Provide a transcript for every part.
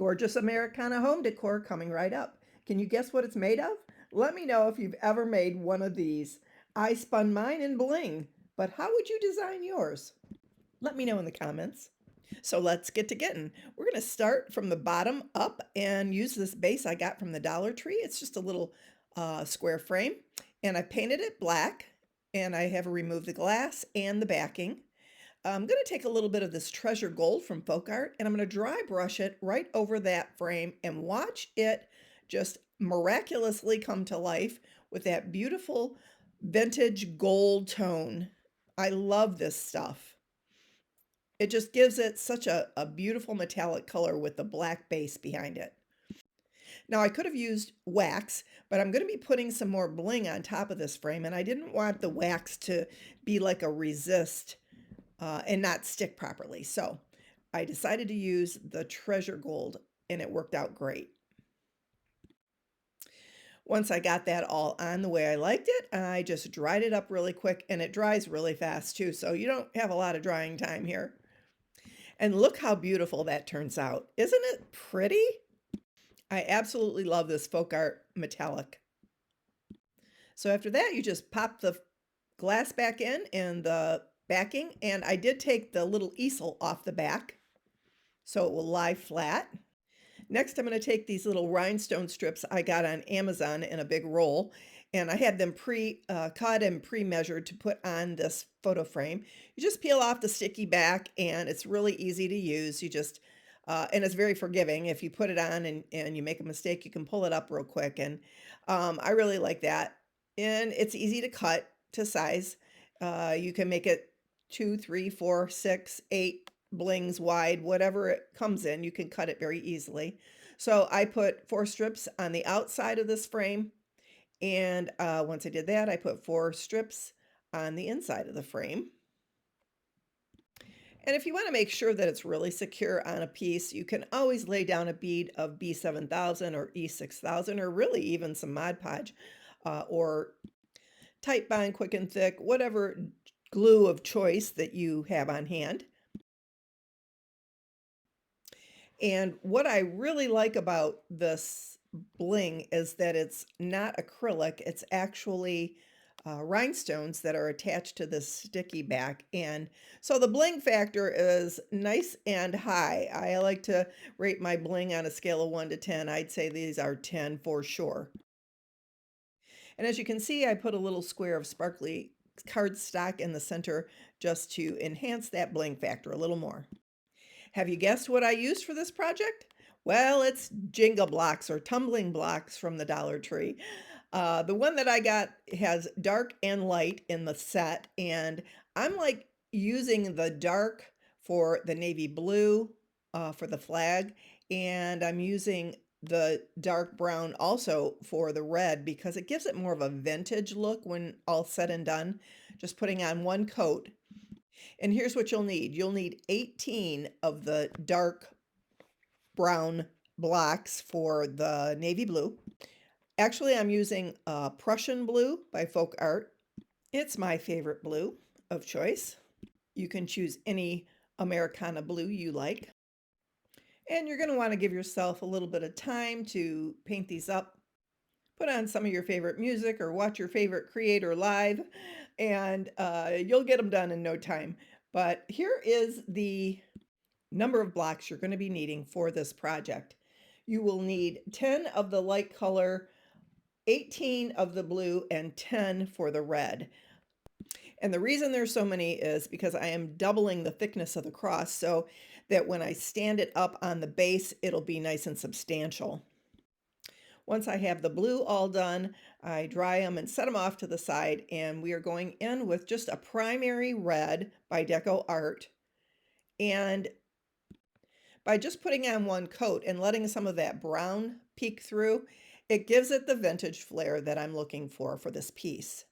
Gorgeous Americana home decor coming right up. Can you guess what it's made of? Let me know if you've ever made one of these. I spun mine in bling, but how would you design yours? Let me know in the comments. So let's get to getting. We're going to start from the bottom up and use this base I got from the Dollar Tree. It's just a little square frame, and I painted it black, and I have removed the glass and the backing. I'm going to take a little bit of this treasure gold from Folk Art, and I'm going to dry brush it right over that frame and watch it just miraculously come to life with that beautiful vintage gold tone. I love this stuff. It just gives it such a beautiful metallic color with the black base behind it. Now I could have used wax, but I'm going to be putting some more bling on top of this frame, and I didn't want the wax to be like a resist and not stick properly. So I decided to use the treasure gold, and it worked out great. Once I got that all on the way I liked it, I just dried it up really quick, and it dries really fast too, so you don't have a lot of drying time here. And look how beautiful that turns out. Isn't it pretty? I absolutely love this Folk Art metallic. So after that, you just pop the glass back in and the backing, and I did take the little easel off the back so it will lie flat. Next, I'm going to take these little rhinestone strips I got on Amazon in a big roll, and I had them pre-cut and pre-measured to put on this photo frame. You just peel off the sticky back, and it's really easy to use. You just, and it's very forgiving. If you put it on and you make a mistake, you can pull it up real quick, and I really like that. And it's easy to cut to size. You can make it 2, 3, 4, 6, 8 blings wide, whatever it comes in, you can cut it very easily. So I put 4 strips on the outside of this frame, and once I did that, I put 4 strips on the inside of the frame. And if you want to make sure that it's really secure on a piece, you can always lay down a bead of B7000 or E6000, or really even some Mod Podge or Tight Bond Quick and Thick, whatever glue of choice that you have on hand. And what I really like about this bling is that it's not acrylic, it's actually rhinestones that are attached to this sticky back. And so the bling factor is nice and high. I like to rate my bling on a scale of 1 to 10. I'd say these are 10 for sure. And as you can see, I put a little square of sparkly cardstock in the center just to enhance that bling factor a little more. Have you guessed what I used for this project? Well, it's Jenga blocks or tumbling blocks from the Dollar Tree. The one that I got has dark and light in the set, and I'm like using the dark for the navy blue for the flag, and I'm using the dark brown also for the red because it gives it more of a vintage look when all said and done. Just putting on one coat. And here's what you'll need. You'll need 18 of the dark brown blocks for the navy blue. Actually, I'm using Prussian blue by Folk Art. It's my favorite blue of choice. You can choose any Americana blue you like. And you're going to want to give yourself a little bit of time to paint these up. Put on some of your favorite music or watch your favorite creator live, and you'll get them done in no time. But here is the number of blocks you're going to be needing for this project. You will need 10 of the light color, 18 of the blue, and 10 for the red. And the reason there's so many is because I am doubling the thickness of the cross so that when I stand it up on the base, it'll be nice and substantial. Once I have the blue all done, I dry them and set them off to the side, and we are going in with just a primary red by Deco Art. And by just putting on one coat and letting some of that brown peek through, it gives it the vintage flair that I'm looking for this piece.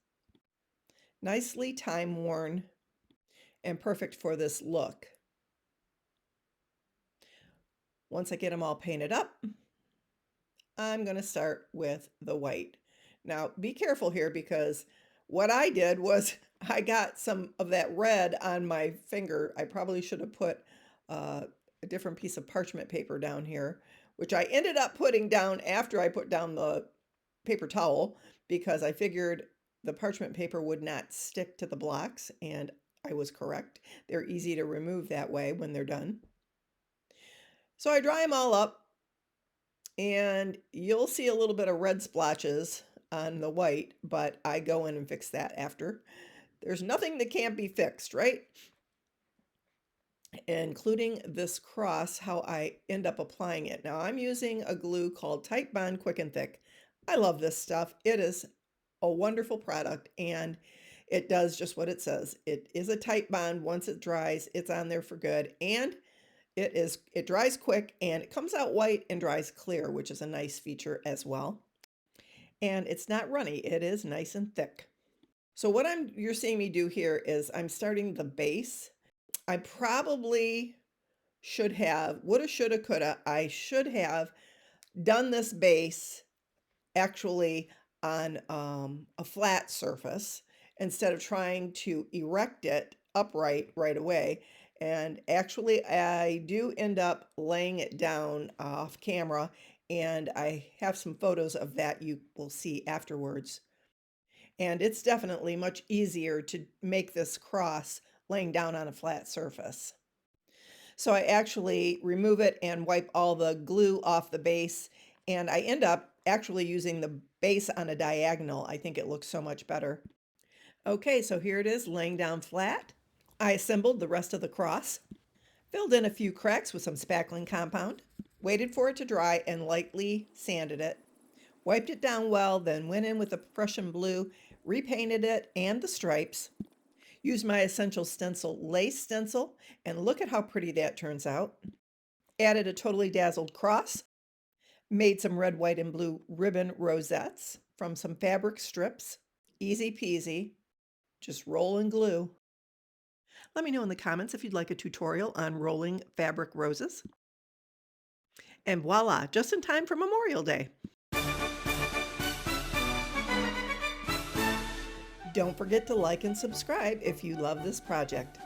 Nicely time-worn and perfect for this look. Once I get them all painted up, I'm going to start with the white. Now, be careful here because what I did was I got some of that red on my finger. I probably should have put a different piece of parchment paper down here which I ended up putting down after I put down the paper towel because I figured the parchment paper would not stick to the blocks, and I was correct. They're easy to remove that way when they're done. So I dry them all up, and you'll see a little bit of red splotches on the white, but I go in and fix that after. There's nothing that can't be fixed, right? Including this cross, how I end up applying it. Now I'm using a glue called Tight Bond Quick and Thick. I love this stuff. It is a wonderful product, and it does just what it says. It is a tight bond. Once it dries, it's on there for good, and it dries quick, and it comes out white and dries clear, which is a nice feature as well. And it's not runny. It is nice and thick. So what you're seeing me do here is I'm starting the base. I probably should have, woulda, shoulda, coulda, I should have done this base actually on a flat surface instead of trying to erect it upright right away. And actually, I do end up laying it down off camera, and I have some photos of that you will see afterwards. And it's definitely much easier to make this cross laying down on a flat surface. So I actually remove it and wipe all the glue off the base, and I end up actually using the base on a diagonal. I think it looks so much better. Okay, so here it is laying down flat. I assembled the rest of the cross, filled in a few cracks with some spackling compound, waited for it to dry and lightly sanded it, wiped it down well, then went in with a Prussian blue, repainted it and the stripes, used my Essential Stencil lace stencil, and look at how pretty that turns out. Added a Totally Dazzled cross, made some red, white, and blue ribbon rosettes from some fabric strips. Easy peasy, just roll and glue. Let me know in the comments if you'd like a tutorial on rolling fabric roses. And voila, just in time for Memorial Day. Don't forget to like and subscribe if you love this project.